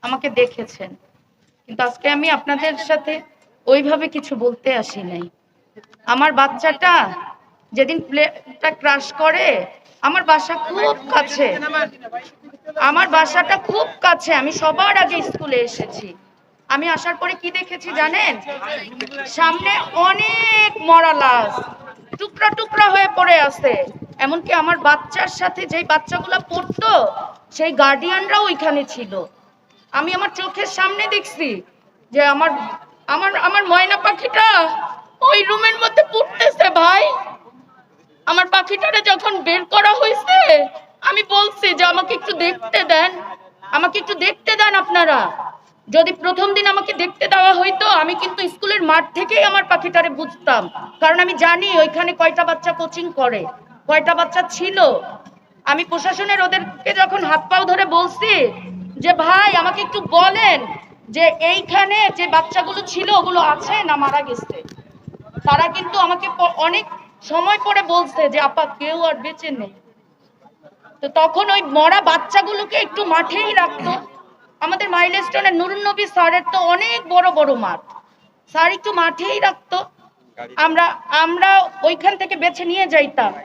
আমাকে দেখেছেন, কিন্তু আজকে আমি আপনাদের সাথে ওইভাবে কিছু বলতে আসি নাই। আমার বাচ্চাটা যেদিন প্লেনটা ক্রাশ করে, আমার বাসা খুব কাছে, আমার বাসাটা খুব কাছে, আমি সবার আগে স্কুলে এসেছি। আমি আসার পরে কি দেখেছি জানেন? সামনে অনেক মরা লাশ টুকরা টুকরা হয়ে পড়ে আছে। এমনকি আমার বাচ্চার সাথে যেই বাচ্চাগুলো পড়তো সেই গার্ডিয়ানরাও ওইখানে ছিল। আমি আমার চোখের সামনে দেখছি যে আমার আমার আমার ময়না পাখিটা ওই রুমের মধ্যে পড়তেছে। ভাই, আমার পাখিটারে যখন বের করা হয়েছে, আমি বলছি যে আমাকে একটু দেখতে দেন, আমাকে একটু দেখতে দেন আপনারা। যদি প্রথম দিন আমাকে দেখতে দেওয়া হইতো, আমি কিন্তু স্কুলের মাঠ থেকেই আমার পাখিটারে বুঝতাম, কারণ আমি জানি ওইখানে কয়টা বাচ্চা কোচিং করে, কয়টা বাচ্চা ছিল। আমি প্রশাসনের ওদেরকে যখন হাত পাও ধরে বলছি যে ভাই আমাকে একটু বলেন যে এইখানে যে বাচ্চাগুলো ছিল ওগুলো আছে না মারা গেছে, তারা কিন্তু আমাকে অনেক সময় পরে বলছে যে আপা কেউ আর বেঁচে নেই। তো তখন ওই মরা বাচ্চাগুলোকে একটু মাঠেই রাখতো। আমাদের মাইলস্টোনের নুরুন নবী স্যারের তো অনেক বড় বড় মাঠ, স্যার একটু মাঠেই রাখতো, আমরা আমরা ওইখান থেকে বেছে নিয়ে যাইতাম।